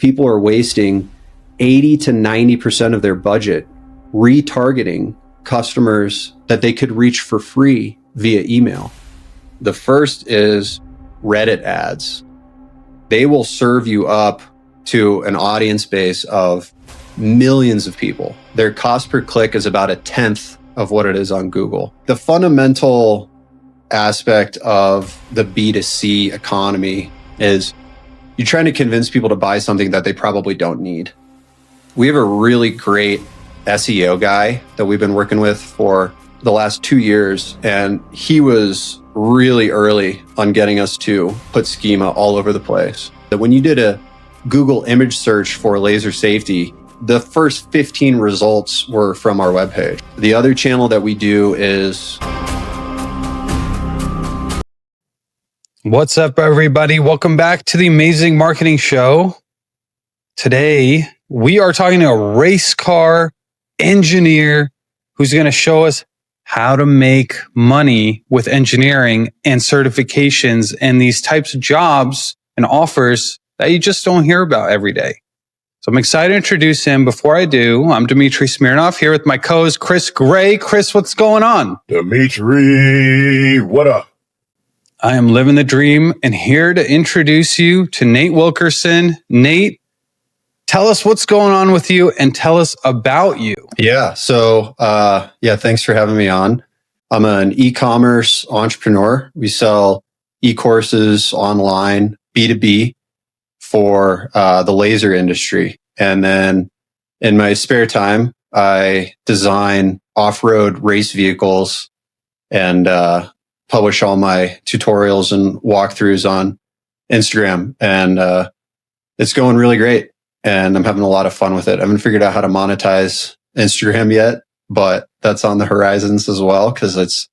people are wasting 80 to 90% of their budget retargeting customers that they could reach for free via email. The first is Reddit ads. They will serve you up to an audience base of millions of people. Their cost per click is about 1/10 of what it is on Google. The fundamental aspect of the B2C economy is you're trying to convince people to buy something that they probably don't need. We have a really great SEO guy that we've been working with for the last 2 years, and he was really early on getting us to put schema all over the place. That when you did a Google image search for laser safety, the first 15 results were from our webpage. The other channel that we do is... What's up, everybody? Welcome back to the Amazing Marketing Show. Today, we are talking to a race car engineer who's going to show us how to make money with engineering and certifications and these types of jobs and offers that you just don't hear about every day. So I'm excited to introduce him. Before I do, I'm Dmitry Smirnov here with my co-host Chris Gray. Chris, what's going on? Dmitry, what up? I am living the dream and here to introduce you to Nate Wilkerson. Nate, tell us what's going on with you and tell us about you. Yeah. So, thanks for having me on. I'm an e-commerce entrepreneur. We sell e-courses online, B2B for the laser industry. And then in my spare time, I design off-road race vehicles and publish all my tutorials and walkthroughs on Instagram. And it's going really great. And I'm having a lot of fun with it. I haven't figured out how to monetize Instagram yet, but that's on the horizons as well, because it's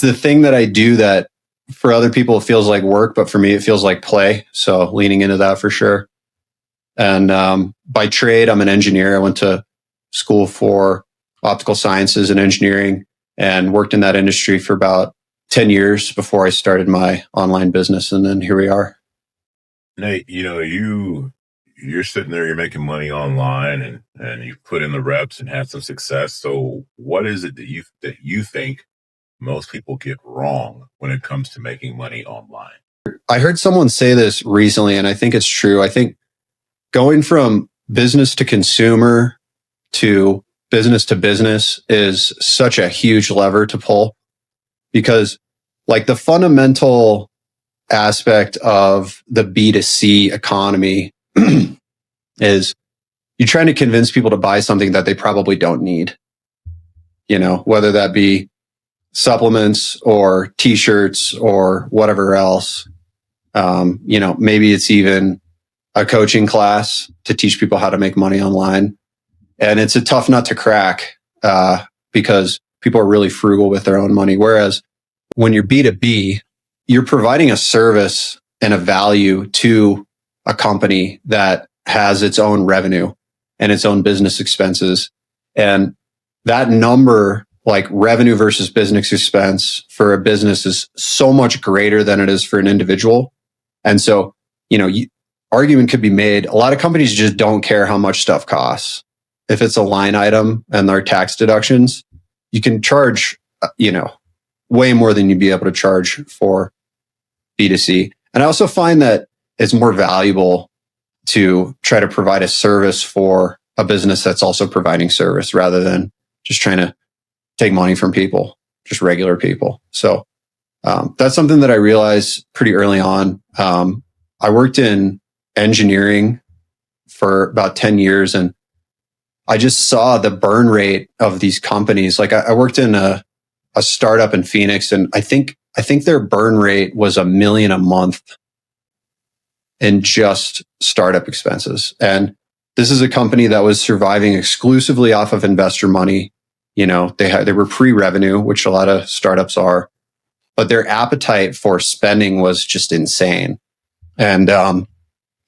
the thing that I do that for other people it feels like work, but for me it feels like play. So leaning into that for sure. And by trade, I'm an engineer. I went to school for optical sciences and engineering and worked in that industry for about 10 years before I started my online business. And then here we are. Nate, you're sitting there, you're making money online and you've put in the reps and had some success. So what is it that you think most people get wrong when it comes to making money online? I heard someone say this recently, and I think it's true. I think going from business to consumer to business is such a huge lever to pull, because like the fundamental aspect of the B2C economy is you're trying to convince people to buy something that they probably don't need. You know, whether that be supplements or t-shirts or whatever else. Maybe it's even a coaching class to teach people how to make money online. And it's a tough nut to crack because people are really frugal with their own money. Whereas when you're B2B, you're providing a service and a value to a company that has its own revenue and its own business expenses. And that number, like revenue versus business expense for a business, is so much greater than it is for an individual. And so, argument could be made. A lot of companies just don't care how much stuff costs. If it's a line item and there are tax deductions, you can charge, way more than you'd be able to charge for B2C. And I also find that it's more valuable to try to provide a service for a business that's also providing service rather than just trying to take money from people, just regular people. So that's something that I realized pretty early on. I worked in engineering for about 10 years and I just saw the burn rate of these companies. Like I worked in a startup in Phoenix, and I think their burn rate was $1 million a month in just startup expenses. And this is a company that was surviving exclusively off of investor money. They were pre-revenue, which a lot of startups are, but their appetite for spending was just insane. And I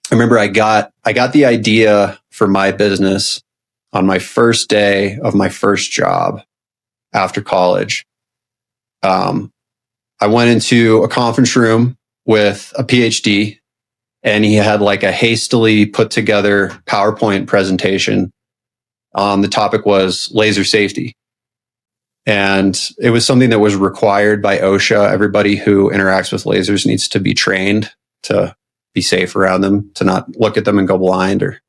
remember I got the idea for my business on my first day of my first job after college. I went into a conference room with a PhD and he had like a hastily put together PowerPoint presentation. The topic was laser safety. And it was something that was required by OSHA. Everybody who interacts with lasers needs to be trained to be safe around them, to not look at them and go blind or,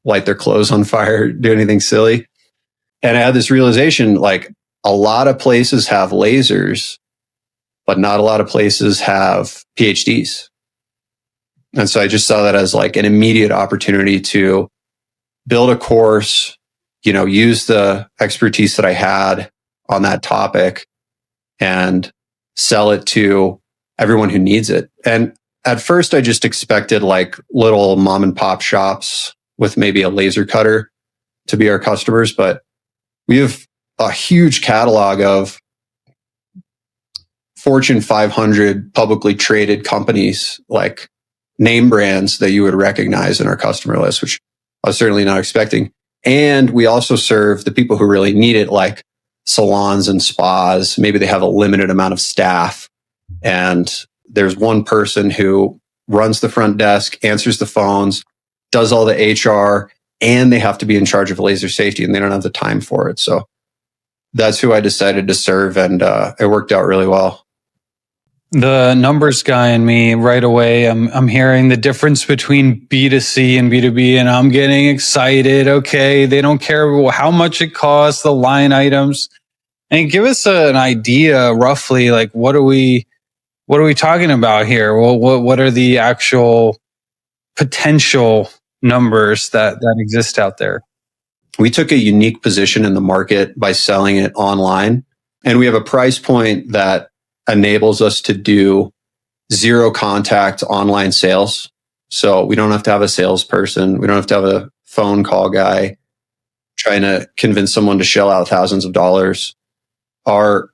light their clothes on fire, do anything silly. And I had this realization, like, a lot of places have lasers, but not a lot of places have PhDs. And so I just saw that as like an immediate opportunity to build a course, use the expertise that I had on that topic and sell it to everyone who needs it. And at first I just expected like little mom and pop shops with maybe a laser cutter to be our customers, but we have a huge catalog of Fortune 500 publicly traded companies, like name brands that you would recognize in our customer list, which I was certainly not expecting. And we also serve the people who really need it, like salons and spas. Maybe they have a limited amount of staff, and there's one person who runs the front desk, answers the phones, does all the HR, and they have to be in charge of laser safety, and they don't have the time for it. So that's who I decided to serve, and it worked out really well. The numbers guy in me right away, I'm hearing the difference between B2C and B2B, and I'm getting excited. Okay, they don't care how much it costs, the line items. And give us an idea roughly, like what are we talking about here? Well, what are the actual potential numbers that exist out there? We took a unique position in the market by selling it online, and we have a price point that enables us to do zero contact online sales. So we don't have to have a salesperson. We don't have to have a phone call guy trying to convince someone to shell out thousands of dollars. Our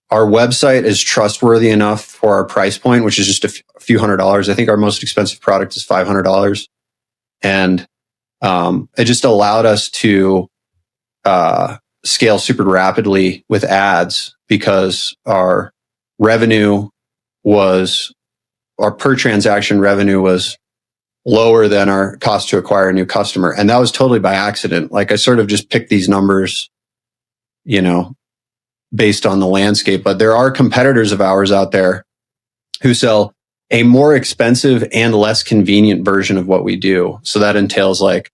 website is trustworthy enough for our price point, which is just a few $100s. I think our most expensive product is $500. And it just allowed us to scale super rapidly with ads, because our per transaction revenue was lower than our cost to acquire a new customer. And that was totally by accident. Like, I sort of just picked these numbers, based on the landscape. But there are competitors of ours out there who sell a more expensive and less convenient version of what we do. So that entails like,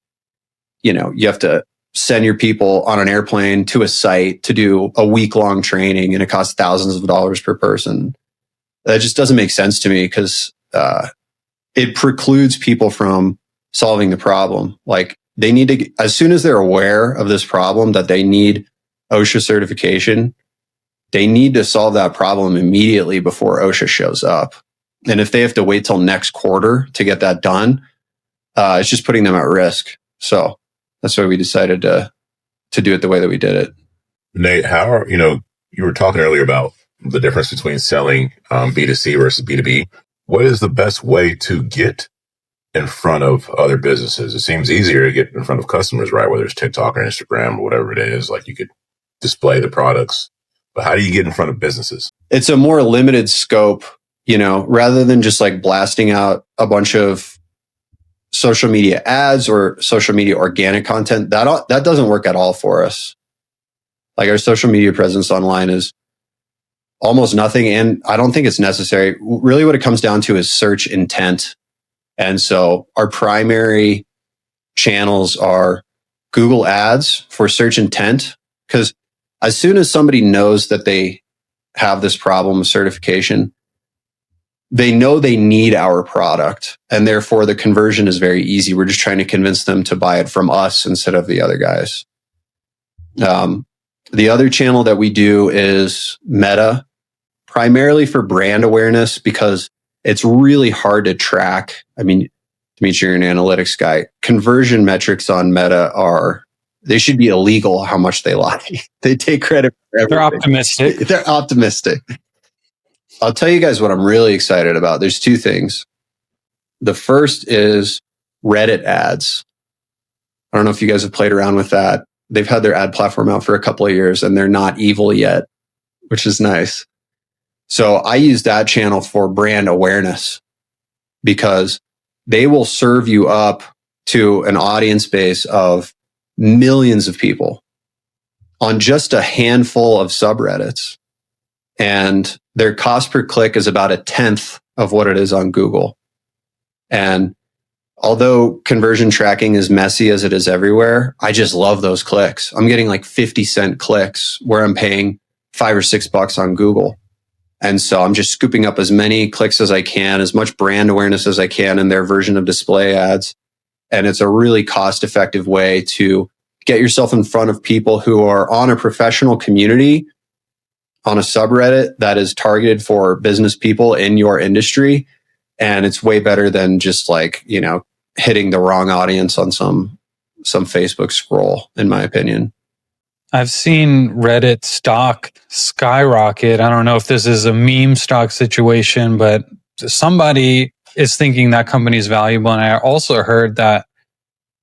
you have to send your people on an airplane to a site to do a week-long training, and it costs thousands of dollars per person. That just doesn't make sense to me, because it precludes people from solving the problem. Like, they need to, as soon as they're aware of this problem, that they need OSHA certification, they need to solve that problem immediately before OSHA shows up. And if they have to wait till next quarter to get that done, it's just putting them at risk. So that's why we decided to do it the way that we did it. Nate, you were talking earlier about the difference between selling B2C versus B2B. What is the best way to get in front of other businesses? It seems easier to get in front of customers, right? Whether it's TikTok or Instagram or whatever it is, like you could display the products. But how do you get in front of businesses? It's a more limited scope, rather than just like blasting out a bunch of social media ads or social media organic content. That doesn't work at all for us. Like, our social media presence online is almost nothing, and I don't think it's necessary. Really what it comes down to is search intent. And so our primary channels are Google Ads for search intent, because as soon as somebody knows that they have this problem of certification, they know they need our product, and therefore the conversion is very easy. We're just trying to convince them to buy it from us instead of the other guys. The other channel that we do is Meta, primarily for brand awareness, because it's really hard to track. I mean, Dimitri, you're an analytics guy. Conversion metrics on Meta they should be illegal how much they lie. They take credit for everything. They're optimistic. They're optimistic. I'll tell you guys what I'm really excited about. There's two things. The first is Reddit ads. I don't know if you guys have played around with that. They've had their ad platform out for a couple of years, and they're not evil yet, which is nice. So I use that channel for brand awareness, because they will serve you up to an audience base of millions of people on just a handful of subreddits. And their cost per click is about 1/10 of what it is on Google. And although conversion tracking is messy as it is everywhere, I just love those clicks. I'm getting like 50-cent clicks where I'm paying $5 or $6 on Google. And so I'm just scooping up as many clicks as I can, as much brand awareness as I can in their version of display ads. And it's a really cost-effective way to get yourself in front of people who are on a professional community on a subreddit that is targeted for business people in your industry. And it's way better than just like, hitting the wrong audience on some Facebook scroll, in my opinion. I've seen Reddit stock skyrocket. I don't know if this is a meme stock situation, but somebody is thinking that company is valuable. And I also heard that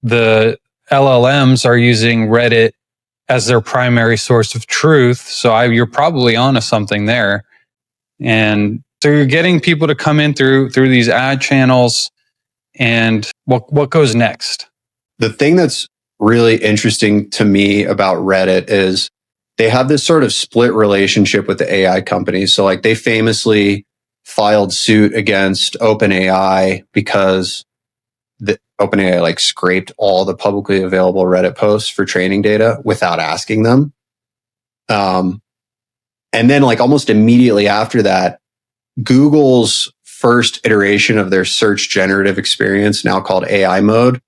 the LLMs are using Reddit as their primary source of truth. So you're probably onto something there. And so you're getting people to come in through these ad channels. And what goes next? The thing that's really interesting to me about Reddit is they have this sort of split relationship with the AI companies. So like they famously filed suit against OpenAI because the OpenAI like scraped all the publicly available Reddit posts for training data without asking them. And then like almost immediately after that, Google's first iteration of their search generative experience, now called AI mode,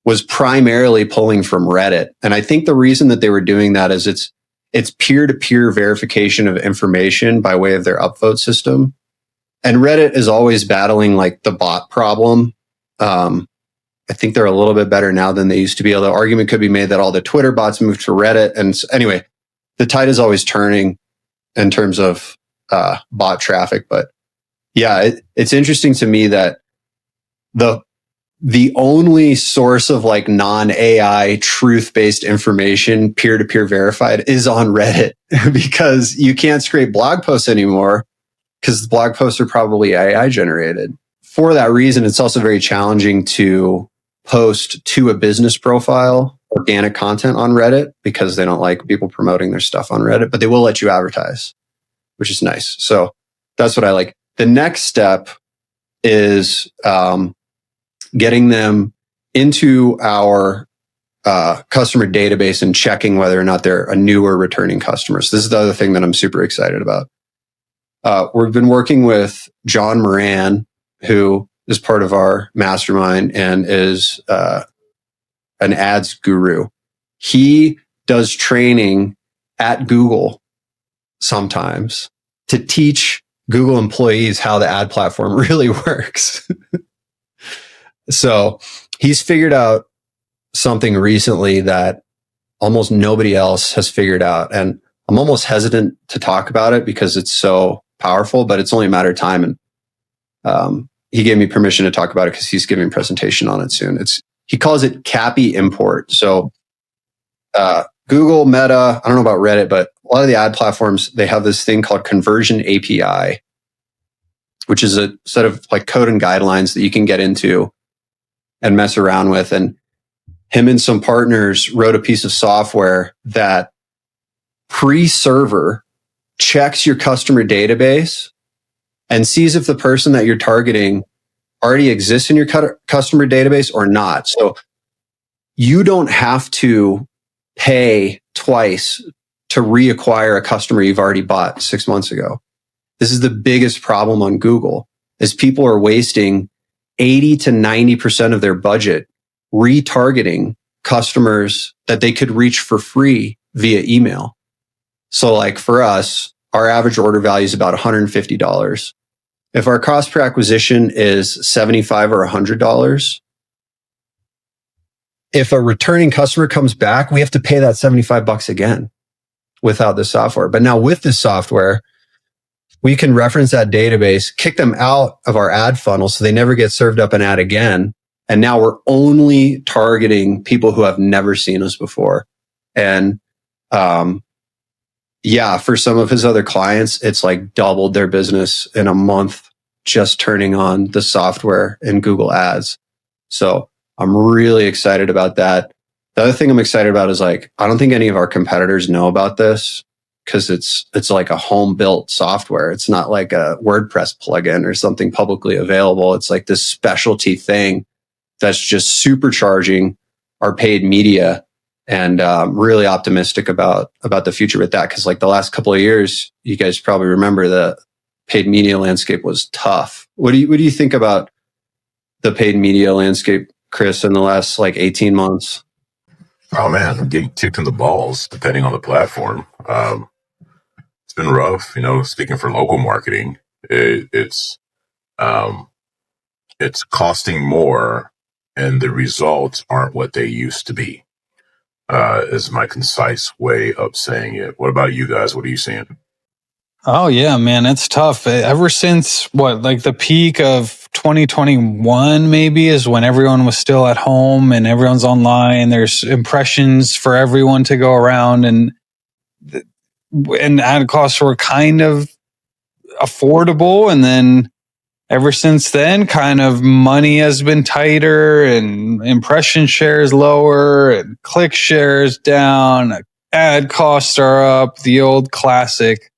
was primarily pulling from Reddit. And I think the reason that they were doing that is it's peer-to-peer verification of information by way of their upvote system. And Reddit is always battling like the bot problem. I think they're a little bit better now than they used to be. Although argument could be made that all the Twitter bots moved to Reddit. And anyway, the tide is always turning in terms of bot traffic. But yeah, it's interesting to me that the only source of like non-AI truth-based information, peer-to-peer verified, is on Reddit because you can't scrape blog posts anymore because the blog posts are probably AI generated. For that reason, it's also very challenging to post to a business profile organic content on Reddit because they don't like people promoting their stuff on Reddit, but they will let you advertise, which is nice. So that's what I like. The next step is getting them into our customer database and checking whether or not they're a new or returning customer. So this is the other thing that I'm super excited about. We've been working with John Moran, who is part of our mastermind and is an ads guru. He does training at Google sometimes to teach Google employees how the ad platform really works. So he's figured out something recently that almost nobody else has figured out. And I'm almost hesitant to talk about it because it's so powerful, but it's only a matter of time. And he gave me permission to talk about it because he's giving a presentation on it soon. He calls it CAPI import. So Google, Meta, I don't know about Reddit, but a lot of the ad platforms, they have this thing called Conversion API, which is a set of like code and guidelines that you can get into and mess around with. And him and some partners wrote a piece of software that pre-server checks your customer database and sees if the person that you're targeting already exists in your customer database or not. So you don't have to pay twice to reacquire a customer you've already bought 6 months ago. This is the biggest problem on Google, is people are wasting 80 to 90% of their budget retargeting customers that they could reach for free via email. So like for us, our average order value is about $150. If our cost per acquisition is $75 or $100, if a returning customer comes back, we have to pay that $75 again without the software. But now with this software, we can reference that database, kick them out of our ad funnel so they never get served up an ad again. And now we're only targeting people who have never seen us before. And yeah, for some of his other clients, it's like doubled their business in a month just turning on the software in Google Ads. So I'm really excited about that. The other thing I'm excited about is like, I don't think any of our competitors know about this because it's like a home built software. It's not like a WordPress plugin or something publicly available. It's like this specialty thing that's just supercharging our paid media. And really optimistic about the future with that. Because like the last couple of years, you guys probably remember the paid media landscape was tough. What do you think about the paid media landscape, Chris, in the last like 18 months? Oh man, I'm getting kicked in the balls depending on the platform. It's been rough, speaking for local marketing, it's costing more and the results aren't what they used to be, is my concise way of saying it. What about you guys? What are you seeing? Oh yeah, man, it's tough. Ever since like the peak of 2021 maybe is when everyone was still at home and everyone's online. There's impressions for everyone to go around, and ad costs were kind of affordable. And then ever since then, kind of money has been tighter and impression shares lower and click shares down. Ad costs are up, the old classic.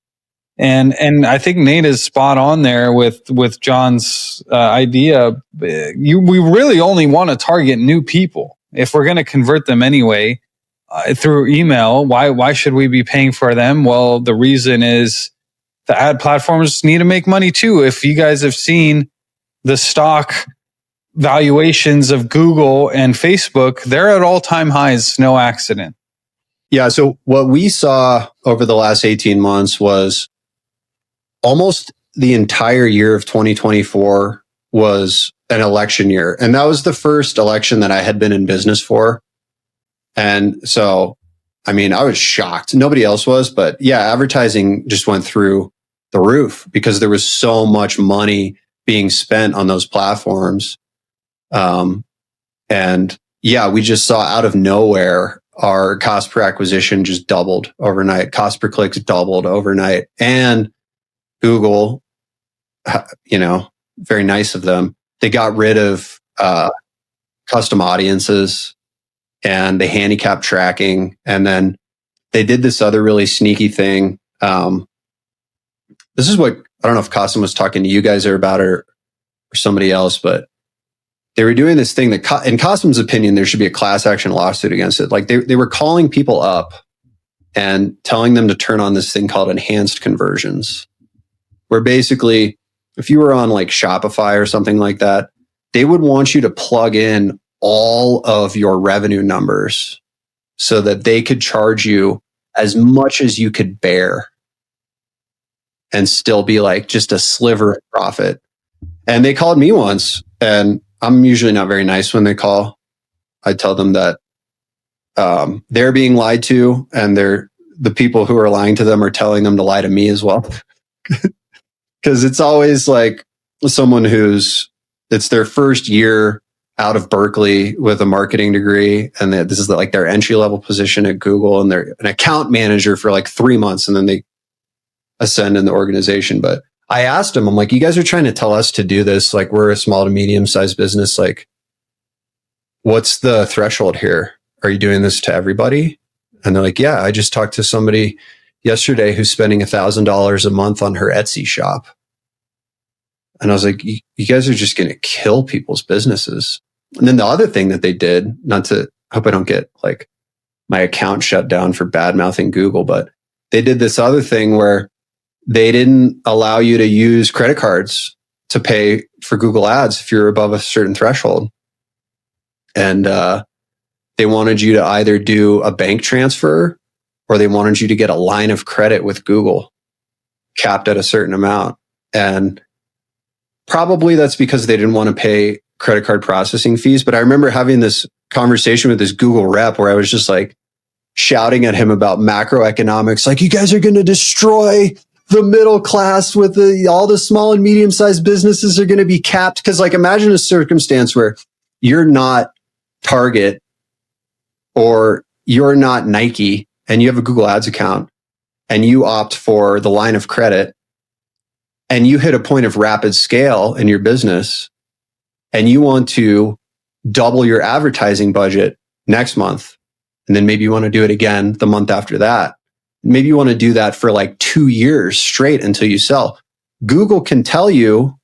And I think Nate is spot on there with John's idea. We really only want to target new people. If we're going to convert them anyway through email, why should we be paying for them? Well, the reason is the ad platforms need to make money too. If you guys have seen the stock valuations of Google and Facebook, they're at all-time highs, no accident. Yeah. So what we saw over the last 18 months was almost the entire year of 2024 was an election year. And that was the first election that I had been in business for. And so, I mean, I was shocked. Nobody else was, but yeah, advertising just went through the roof because there was so much money being spent on those platforms. And yeah, we just saw out of nowhere, our cost per acquisition just doubled overnight. Cost per clicks doubled overnight. And Google, very nice of them. They got rid of custom audiences and they handicap tracking. And then they did this other really sneaky thing. This is what, I don't know if Qasim was talking to you guys about it or somebody else, but they were doing this thing that, in Qasim's opinion, there should be a class action lawsuit against it. Like they were calling people up and telling them to turn on this thing called enhanced conversions, where basically, if you were on like Shopify or something like that, they would want you to plug in all of your revenue numbers so that they could charge you as much as you could bear and still be like just a sliver of profit. And they called me once, and I'm usually not very nice when they call. I tell them that they're being lied to, and the people who are lying to them are telling them to lie to me as well. Because it's always like someone it's their first year out of Berkeley with a marketing degree. And this is like their entry level position at Google, and they're an account manager for like 3 months, and then they ascend in the organization. But I asked them, I'm like, you guys are trying to tell us to do this. Like, we're a small to medium sized business. Like, what's the threshold here? Are you doing this to everybody? And they're like, yeah, I just talked to somebody yesterday who's spending $1,000 a month on her Etsy shop. And I was like, you guys are just going to kill people's businesses. And then the other thing that they did, hope I don't get like my account shut down for bad mouthing Google, but they did this other thing where they didn't allow you to use credit cards to pay for Google Ads if you're above a certain threshold. And they wanted you to either do a bank transfer, or they wanted you to get a line of credit with Google capped at a certain amount. And probably that's because they didn't want to pay credit card processing fees. But I remember having this conversation with this Google rep where I was just like shouting at him about macroeconomics. Like, you guys are going to destroy the middle class with all the small and medium sized businesses are going to be capped. Cause like, imagine a circumstance where you're not Target or you're not Nike and you have a Google Ads account and you opt for the line of credit. and you hit a point of rapid scale in your business and you want to double your advertising budget next month, and then maybe you want to do it again the month after that. Maybe you want to do that for like 2 years straight until you sell. Google can tell you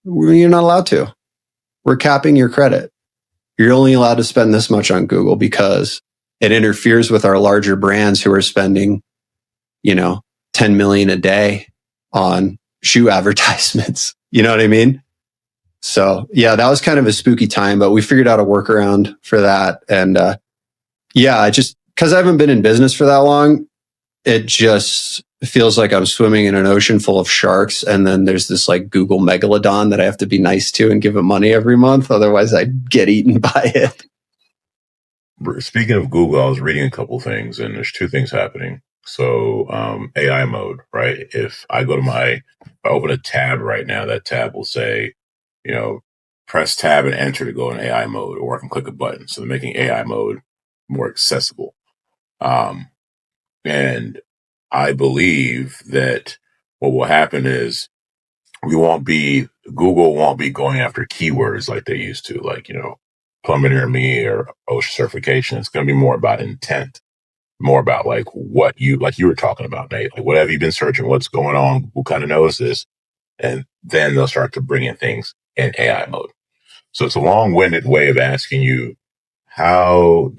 you're not allowed to. We're capping your credit. You're only allowed to spend this much on Google because it interferes with our larger brands who are spending, 10 million a day on shoe advertisements. You know what I mean? So yeah, that was kind of a spooky time, but we figured out a workaround for that. And just because I haven't been in business for that long, it just feels like I'm swimming in an ocean full of sharks. And then there's this like Google megalodon that I have to be nice to and give it money every month. Otherwise I'd get eaten by it. Speaking of Google, I was reading a couple things, and there's two things happening. So AI mode, right? If I open a tab right now, that tab will say, press tab and enter to go in AI mode, or I can click a button. So they're making AI mode more accessible. And I believe that what will happen is Google won't be going after keywords like they used to, like, plumber near me or OSHA certification. It's going to be more about intent, more about like what you were talking about, Nate. Like, what have you been searching? What's going on? Google kind of knows this. And then they'll start to bring in things in AI mode. So it's a long-winded way of asking you how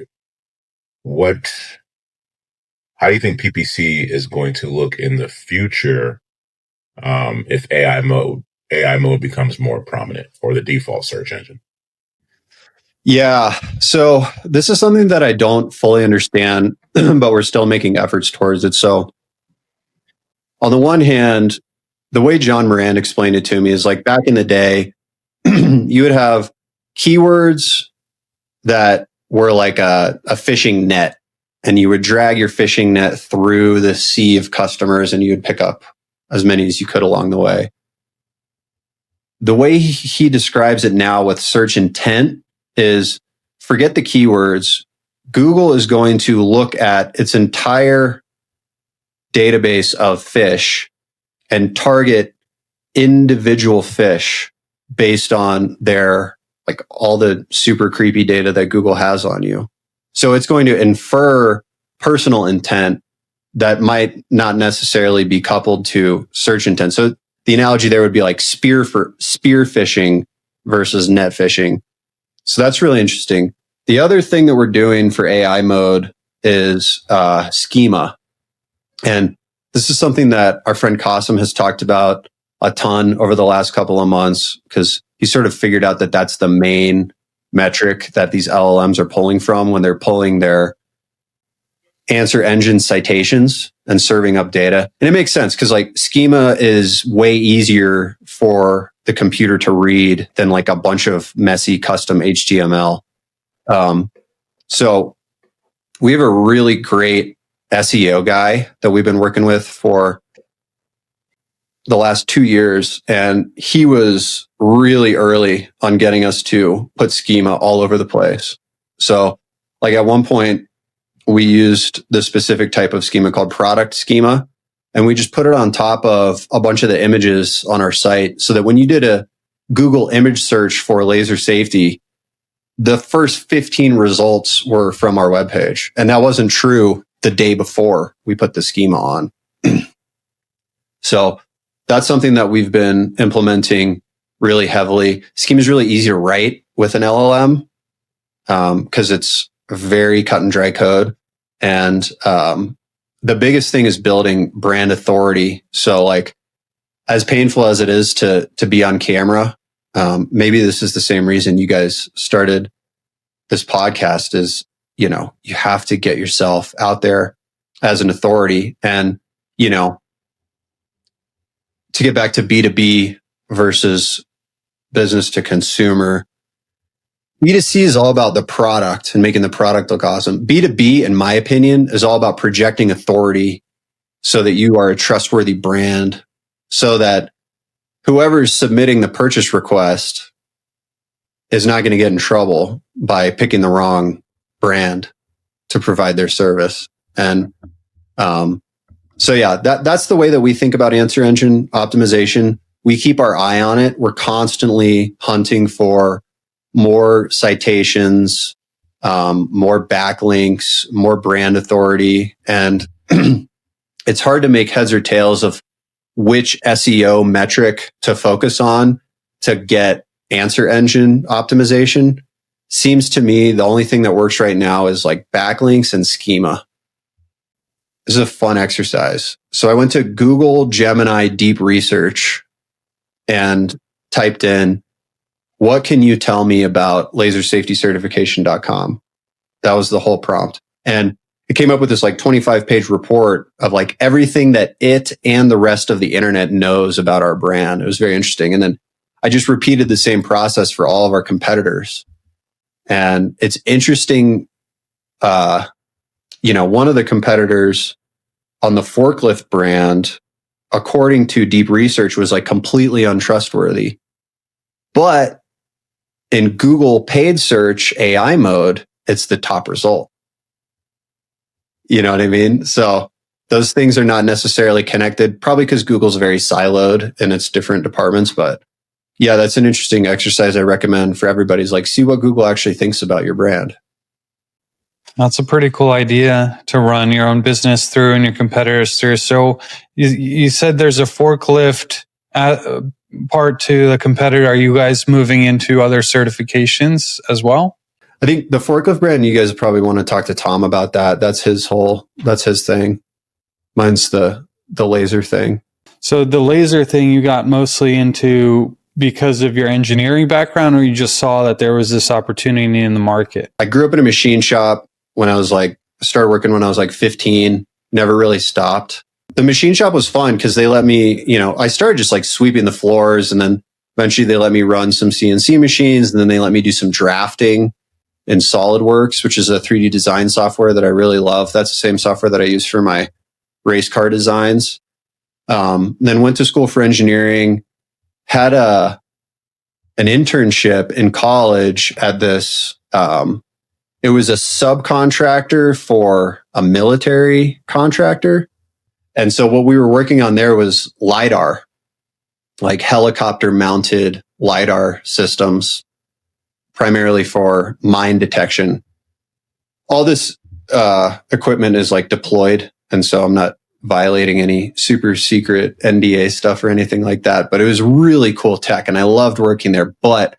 do you think PPC is going to look in the future if AI mode becomes more prominent, or the default search engine? Yeah. So this is something that I don't fully understand, but we're still making efforts towards it. So on the one hand, the way John Moran explained it to me is like back in the day, you would have keywords that were like a fishing net, and you would drag your fishing net through the sea of customers and you would pick up as many as you could along the way. The way he describes it now with search intent is forget the keywords. Google is going to look at its entire database of fish and target individual fish based on their, like, all the super creepy data that Google has on you. So it's going to infer personal intent that might not necessarily be coupled to search intent. So the analogy there would be like spear fishing versus net fishing. So that's really interesting. The other thing that we're doing for AI mode is schema. And this is something that our friend Qasim has talked about a ton over the last couple of months, because he sort of figured out that that's the main metric that these LLMs are pulling from when they're pulling their answer engine citations and serving up data. And it makes sense because like schema is way easier for the computer to read than like a bunch of messy custom HTML. So we have a really great SEO guy that we've been working with for the last 2 years. And he was really early on getting us to put schema all over the place. So like at one point, we used the specific type of schema called product schema, and we just put it on top of a bunch of the images on our site so that when you did a Google image search for laser safety, the first 15 results were from our webpage. And that wasn't true the day before we put the schema on. So that's something that we've been implementing really heavily. Schema is really easy to write with an LLM because it's very cut and dry code. And the biggest thing is building brand authority. So like, as painful as it is to be on camera, maybe this is the same reason you guys started this podcast is, you have to get yourself out there as an authority. And, to get back to B2B versus business to consumer, B2C is all about the product and making the product look awesome. B2B, in my opinion, is all about projecting authority so that you are a trustworthy brand, so that whoever is submitting the purchase request is not going to get in trouble by picking the wrong brand to provide their service. And so yeah, that's the way that we think about answer engine optimization. we keep our eye on it. We're constantly hunting for more citations, more backlinks, more brand authority. And it's hard to make heads or tails of which SEO metric to focus on to get answer engine optimization. Seems to me the only thing that works right now is like backlinks and schema. This is a fun exercise. So I went to Google Gemini Deep Research and typed in, what can you tell me about lasersafetycertification.com? That was the whole prompt. And it came up with this like 25-page report of like everything that it and the rest of the internet knows about our brand. It was very interesting. And then I just repeated the same process for all of our competitors. And it's interesting. One of the competitors on the forklift brand, according to deep research, was like completely untrustworthy. But in Google paid search AI mode, it's the top result. You know what I mean? So those things are not necessarily connected, probably because Google's very siloed in its different departments. But yeah, that's an interesting exercise I recommend for everybody. Is like, see what Google actually thinks about your brand. That's a pretty cool idea to run your own business through and your competitors through. So you said there's a forklift part to the competitor. Are you guys moving into other certifications as well? I think the forklift brand, you guys probably want to talk to Tom about that. That's his thing. Mine's the laser thing. So the laser thing you got mostly into because of your engineering background, or you just saw that there was this opportunity in the market? I grew up in a machine shop when I was started working when I was like 15, never really stopped. The machine shop was fun because they let me, I started just like sweeping the floors, and then eventually they let me run some CNC machines, and then they let me do some drafting in SolidWorks, which is a 3D design software that I really love. That's the same software that I use for my race car designs. Then went to school for engineering, had an internship in college at this, it was a subcontractor for a military contractor. And so what we were working on there was LiDAR, like helicopter mounted LiDAR systems, primarily for mine detection. All this equipment is like deployed. And so I'm not violating any super secret NDA stuff or anything like that, but it was really cool tech and I loved working there. But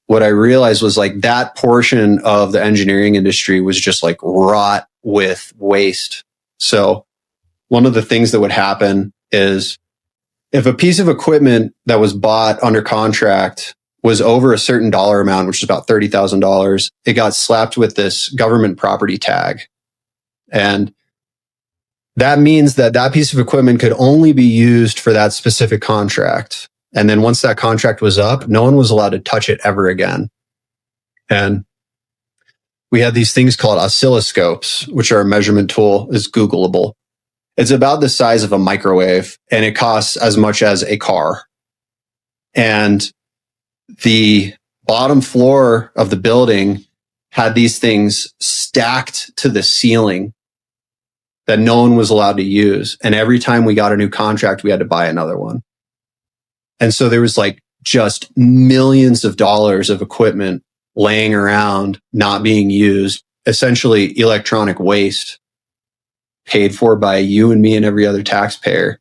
what I realized was like that portion of the engineering industry was just like wrought with waste. So one of the things that would happen is if a piece of equipment that was bought under contract was over a certain dollar amount, which is about $30,000, it got slapped with this government property tag. And that means that that piece of equipment could only be used for that specific contract. And then once that contract was up, no one was allowed to touch it ever again. And we had these things called oscilloscopes, which are a measurement tool, is Googleable. It's about the size of a microwave and it costs as much as a car. And the bottom floor of the building had these things stacked to the ceiling that no one was allowed to use. And every time we got a new contract, we had to buy another one. And so there was like just millions of dollars of equipment laying around, not being used, essentially electronic waste paid for by you and me and every other taxpayer.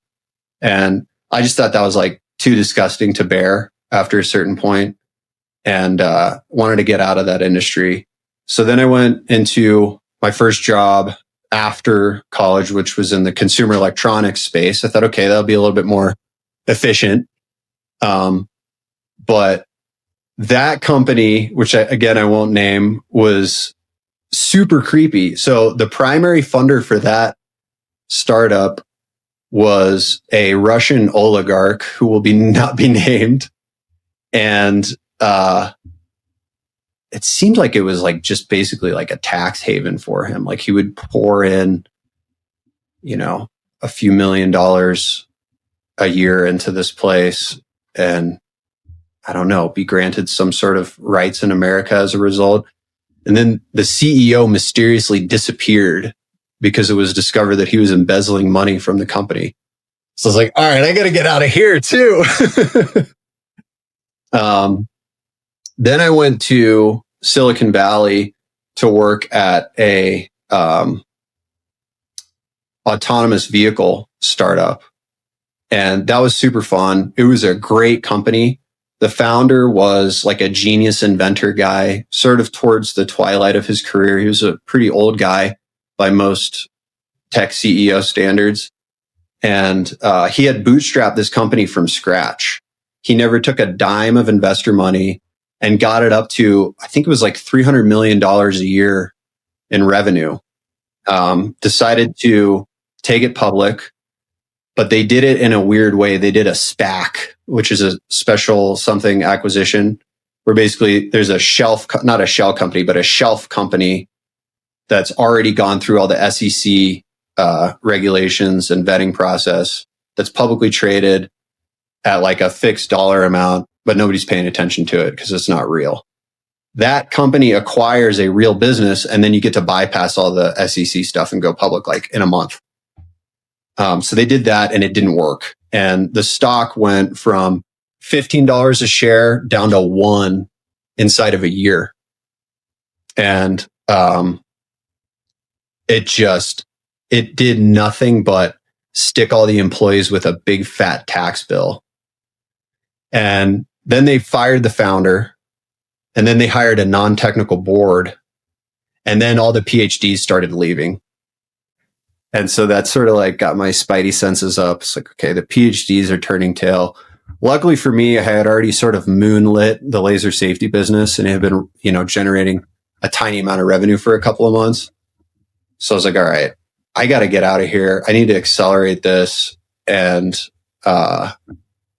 And I just thought that was like too disgusting to bear after a certain point and wanted to get out of that industry. So then I went into my first job after college, which was in the consumer electronics space. I thought, okay, that'll be a little bit more efficient. But that company, which I won't name, was super creepy. So the primary funder for that startup was a Russian oligarch who will not be named. And, it seemed like it was like just basically like a tax haven for him. Like he would pour in, a few $1 million a year into this place and I don't know, be granted some sort of rights in America as a result. And then the CEO mysteriously disappeared because it was discovered that he was embezzling money from the company. So I was like, all right, I got to get out of here too. Then I went to Silicon Valley to work at a autonomous vehicle startup. And that was super fun. It was a great company. The founder was like a genius inventor guy, sort of towards the twilight of his career. He was a pretty old guy by most tech CEO standards. And he had bootstrapped this company from scratch. He never took a dime of investor money and got it up to, I think it was like $300 million a year in revenue. Decided to take it public, but they did it in a weird way. They did a SPAC, which is a special something acquisition, where basically there's a shelf, not a shell company, but a shelf company that's already gone through all the SEC regulations and vetting process, that's publicly traded at like a fixed dollar amount, but nobody's paying attention to it because it's not real. That company acquires a real business, and then you get to bypass all the SEC stuff and go public like in a month. So they did that, and it didn't work. And the stock went from $15 a share down to $1 inside of a year. And it did nothing but stick all the employees with a big fat tax bill. And then they fired the founder, and then they hired a non-technical board, and then all the PhDs started leaving. And so that sort of like got my spidey senses up. It's like, okay, the PhDs are turning tail. Luckily for me, I had already sort of moonlit the laser safety business, and it had been, generating a tiny amount of revenue for a couple of months. So I was like, all right, I got to get out of here. I need to accelerate this. And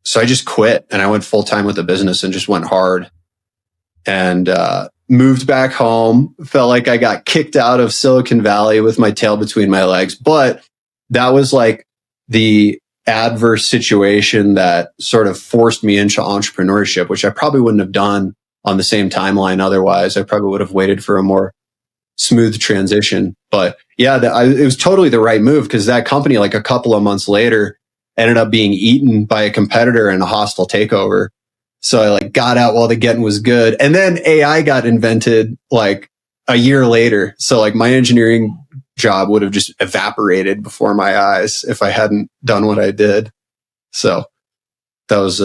so I just quit, and I went full time with the business and just went hard, and moved back home. Felt like I got kicked out of Silicon Valley with my tail between my legs. But that was like the adverse situation that sort of forced me into entrepreneurship, which I probably wouldn't have done on the same timeline otherwise. I probably would have waited for a more smooth transition. But yeah, it was totally the right move, because that company, like a couple of months later, ended up being eaten by a competitor in a hostile takeover. So I like got out while the getting was good. And then AI got invented like a year later. So like my engineering job would have just evaporated before my eyes if I hadn't done what I did. So that was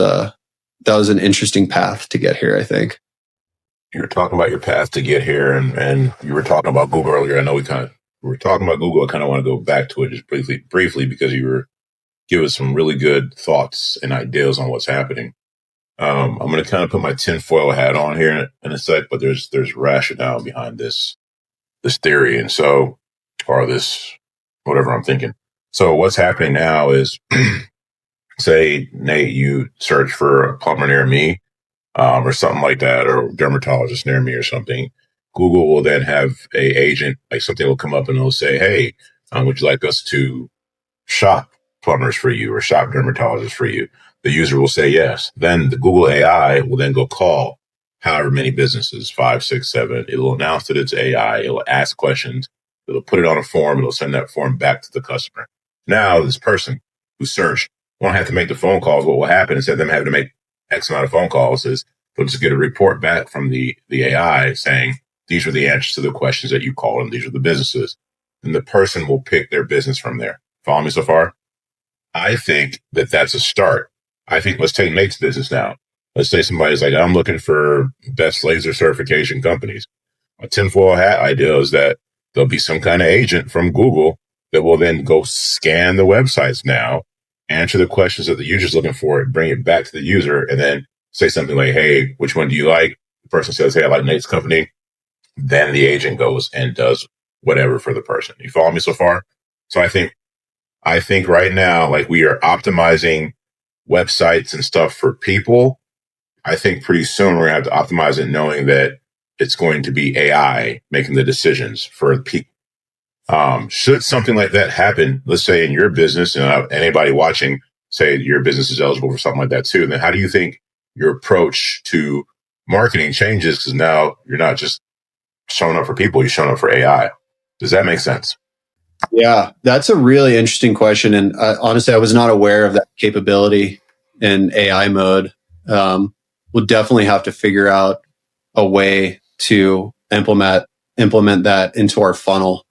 an interesting path to get here, I think. You were talking about your path to get here, and you were talking about Google earlier. I know we were talking about Google. I kind of want to go back to it just briefly, because you were giving some really good thoughts and ideas on what's happening. I'm going to kind of put my tinfoil hat on here in a sec, but there's rationale behind this theory, and so, or this, whatever I'm thinking. So what's happening now is, say, Nate, you search for a plumber near me, or something like that, or a dermatologist near me or something. Google will then have a agent, like something will come up and it'll say, hey, would you like us to shop plumbers for you or shop dermatologists for you? The user will say yes. Then the Google AI will then go call however many businesses, 5, 6, 7. It will announce that it's AI. It will ask questions. It'll put it on a form. It'll send that form back to the customer. Now, this person who searched won't have to make the phone calls. What will happen instead of them having to make X amount of phone calls is they'll just get a report back from the AI saying, these are the answers to the questions that you called, and these are the businesses. And the person will pick their business from there. Follow me so far? I think that that's a start. I think let's take Nate's business now. Let's say somebody's like, I'm looking for best laser certification companies. A tinfoil hat idea is that there'll be some kind of agent from Google that will then go scan the websites now, answer the questions that the user's looking for, bring it back to the user, and then say something like, hey, which one do you like? The person says, hey, I like Nate's company. Then the agent goes and does whatever for the person. You follow me so far? So I think right now, like, we are optimizing websites and stuff for people. I think pretty soon we're going to have to optimize it knowing that it's going to be AI making the decisions for people. Should something like that happen, let's say in your business, and anybody watching, say your business is eligible for something like that too, then how do you think your approach to marketing changes? Because now you're not just showing up for people, you're showing up for AI. Does that make sense? Yeah, that's a really interesting question. And honestly, I was not aware of that capability in AI mode. We'll definitely have to figure out a way to implement that into our funnel.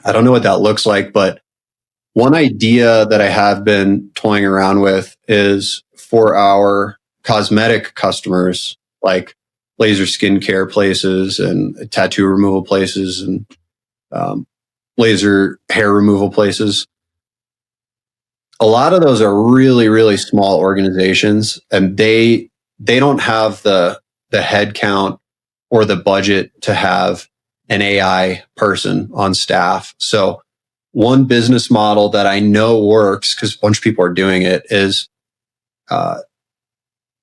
I don't know what that looks like, but one idea that I have been toying around with is for our cosmetic customers, like laser skincare places and tattoo removal places and laser hair removal places. A lot of those are really, really small organizations, and they don't have the head count or the budget to have an AI person on staff. So one business model that I know works, because a bunch of people are doing it, is a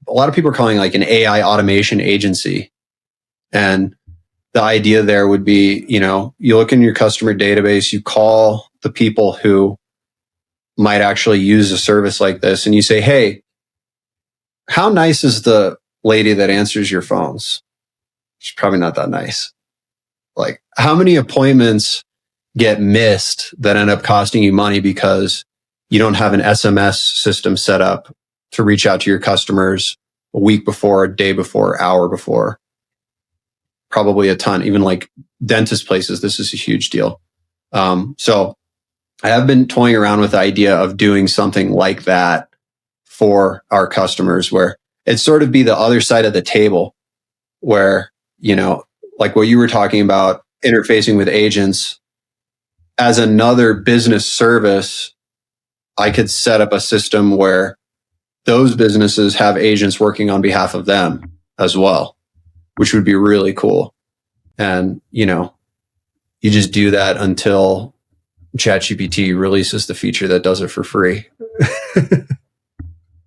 lot of people are calling like an AI automation agency. And the idea there would be, you look in your customer database, you call the people who might actually use a service like this, and you say, hey, how nice is the lady that answers your phones? She's probably not that nice. Like, how many appointments get missed that end up costing you money because you don't have an SMS system set up to reach out to your customers a week before, a day before, hour before? Probably a ton. Even like dentist places, this is a huge deal. So I have been toying around with the idea of doing something like that for our customers, where it'd sort of be the other side of the table, where, like what you were talking about, interfacing with agents as another business service. I could set up a system where those businesses have agents working on behalf of them as well, which would be really cool. And, you just do that until ChatGPT releases the feature that does it for free.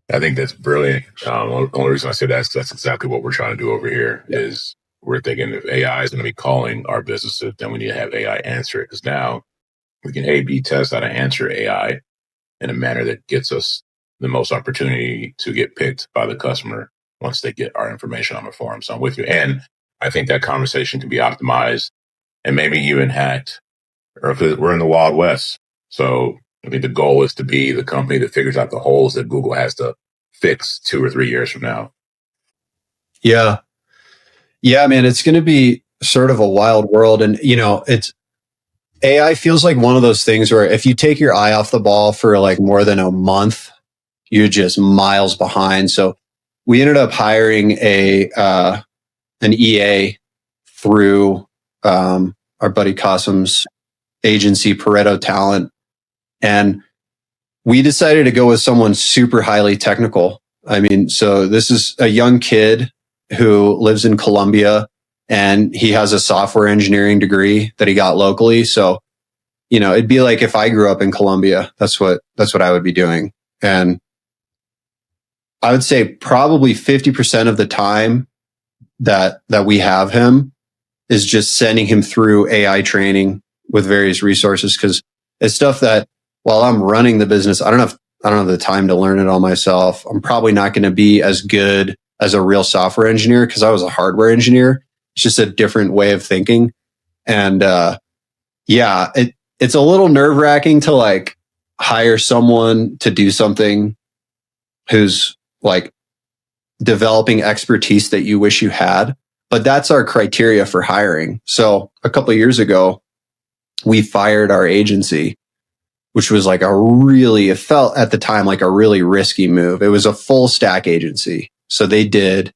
I think that's brilliant. The only reason I say that's exactly what we're trying to do over here. Yeah. Is we're thinking if AI is going to be calling our businesses, then we need to have AI answer it, because now we can A/B test how to answer AI in a manner that gets us the most opportunity to get picked by the customer once they get our information on the forum. So I'm with you. And I think that conversation can be optimized and maybe even hacked, or if we're in the Wild West. So I think the goal is to be the company that figures out the holes that Google has to fix 2 or 3 years from now. Yeah. Yeah, man, it's going to be sort of a wild world. And, it's AI feels like one of those things where if you take your eye off the ball for like more than a month, you're just miles behind. So we ended up hiring an EA through our buddy Qasim's agency, Pareto Talent. And we decided to go with someone super highly technical. I mean, so this is a young kid who lives in Colombia, and he has a software engineering degree that he got locally. So, it'd be like if I grew up in Colombia, that's what I would be doing. And I would say probably 50% of the time that we have him is just sending him through AI training with various resources, because it's stuff that while I'm running the business, I don't have the time to learn it all myself. I'm probably not going to be as good as a real software engineer, because I was a hardware engineer. It's just a different way of thinking. And it's a little nerve-wracking to like hire someone to do something who's like developing expertise that you wish you had. But that's our criteria for hiring. So a couple of years ago, we fired our agency, which was like it felt at the time like a really risky move. It was a full stack agency. So they did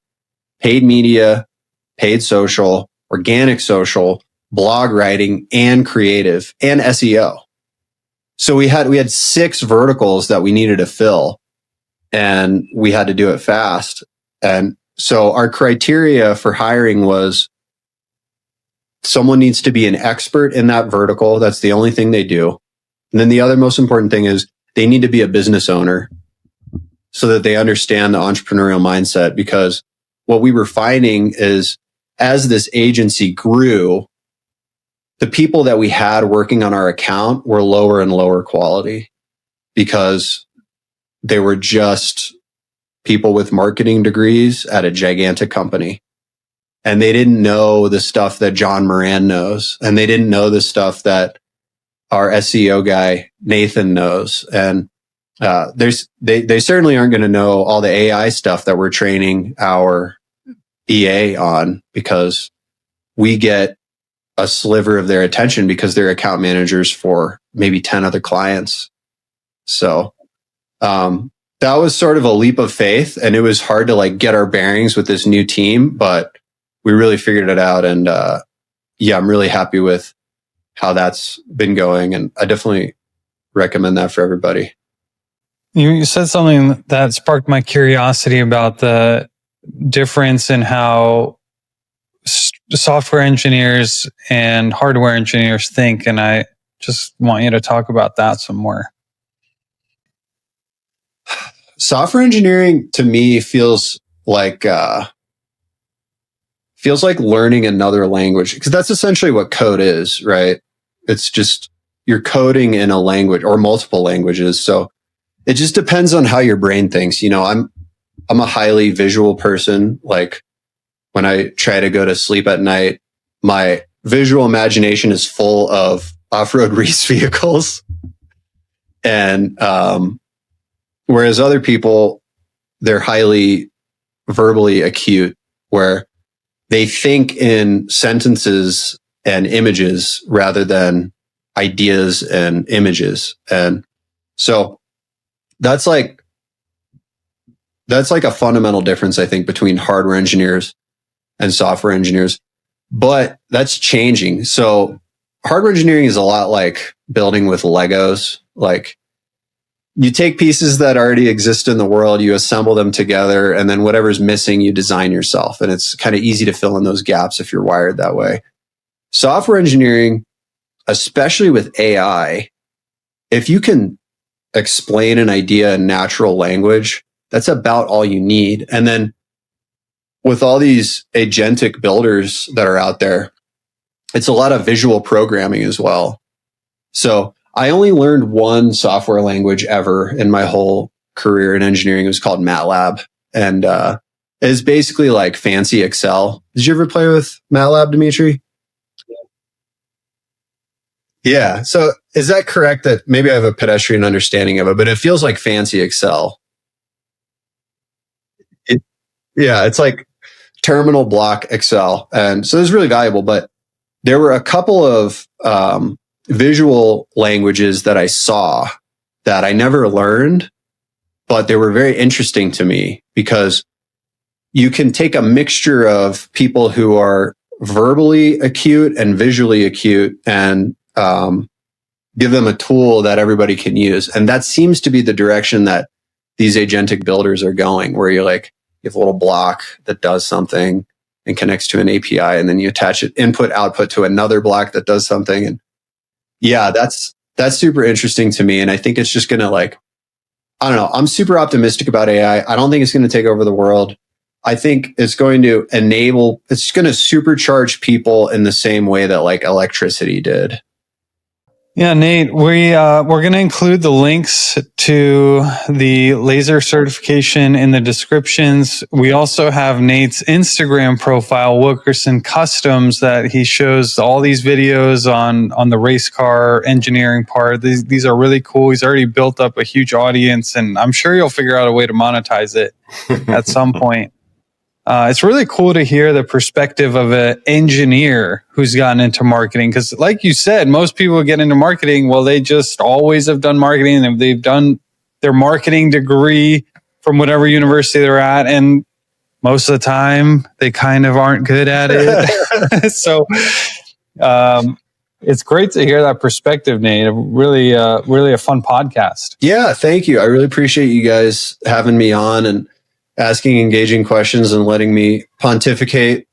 paid media, paid social, organic social, blog writing, and creative, and SEO. So we had 6 verticals that we needed to fill, and we had to do it fast. And so our criteria for hiring was someone needs to be an expert in that vertical. That's the only thing they do. And then the other most important thing is they need to be a business owner so that they understand the entrepreneurial mindset. Because what we were finding is as this agency grew, the people that we had working on our account were lower and lower quality, because they were just people with marketing degrees at a gigantic company. And they didn't know the stuff that John Moran knows. And they didn't know the stuff that our SEO guy, Nathan, knows. And they certainly aren't going to know all the AI stuff that we're training our EA on, because we get a sliver of their attention because they're account managers for maybe 10 other clients. So that was sort of a leap of faith, and it was hard to like get our bearings with this new team, but we really figured it out. And I'm really happy with how that's been going, and I definitely recommend that for everybody. You said something that sparked my curiosity about the difference in how software engineers and hardware engineers think, and I just want you to talk about that some more. Software engineering to me feels like learning another language, because that's essentially what code is, right? It's just you're coding in a language or multiple languages. So it just depends on how your brain thinks. You know, I'm a highly visual person. Like when I try to go to sleep at night, my visual imagination is full of off-road race vehicles. And whereas other people, they're highly verbally acute, where they think in sentences and images rather than ideas and images. And so that's like a fundamental difference, I think, between hardware engineers and software engineers. But that's changing. So hardware engineering is a lot like building with Legos. Like you take pieces that already exist in the world, you assemble them together, and then whatever's missing, you design yourself. And it's kind of easy to fill in those gaps if you're wired that way. Software engineering, especially with AI, if you can explain an idea in natural language, that's about all you need. And then with all these agentic builders that are out there, it's a lot of visual programming as well. So I only learned one software language ever in my whole career in engineering. It was called MATLAB. And it's basically like fancy Excel. Did you ever play with MATLAB, Dimitri? Yeah. So is that correct that maybe I have a pedestrian understanding of it, but it feels like fancy Excel? It's like terminal block Excel. And so it's really valuable, but there were a couple of visual languages that I saw that I never learned, but they were very interesting to me, because you can take a mixture of people who are verbally acute and visually acute and give them a tool that everybody can use. And that seems to be the direction that these agentic builders are going, where you have a little block that does something and connects to an API, and then you attach it input output to another block that does something. And yeah, that's super interesting to me. And I think it's just going to I don't know. I'm super optimistic about AI. I don't think it's going to take over the world. I think it's going to it's going to supercharge people in the same way that like electricity did. Yeah, Nate, we're going to include the links to the laser certification in the descriptions. We also have Nate's Instagram profile, Wilkerson Customs, that he shows all these videos on the race car engineering part. These are really cool. He's already built up a huge audience, and I'm sure you'll figure out a way to monetize it at some point. It's really cool to hear the perspective of an engineer who's gotten into marketing. Because like you said, most people get into marketing, well, they just always have done marketing, and they've done their marketing degree from whatever university they're at. And most of the time, they kind of aren't good at it. So it's great to hear that perspective, Nate. Really a fun podcast. Yeah, thank you. I really appreciate you guys having me on and asking engaging questions and letting me pontificate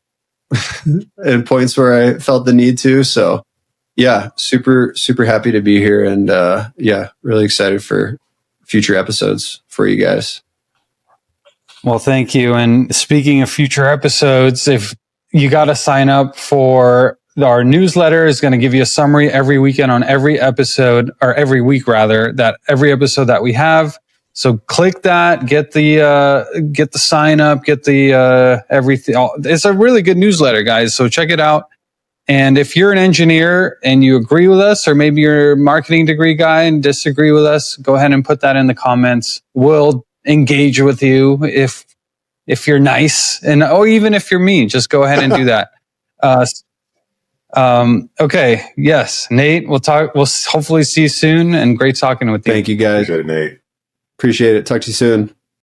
at points where I felt the need to. So yeah, super, super happy to be here. And really excited for future episodes for you guys. Well, thank you. And speaking of future episodes, if you got to sign up for our newsletter, is going to give you a summary every weekend on every episode, or every week rather, that every episode that we have. So click that, get the sign up, get the everything. It's a really good newsletter, guys. So check it out. And if you're an engineer and you agree with us, or maybe you're a marketing degree guy and disagree with us, go ahead and put that in the comments. We'll engage with you if you're nice, and even if you're mean, just go ahead and do that. Okay. Yes, Nate, we'll hopefully see you soon, and great talking with you. Thank you, guys. Appreciate it, Nate. Appreciate it. Talk to you soon.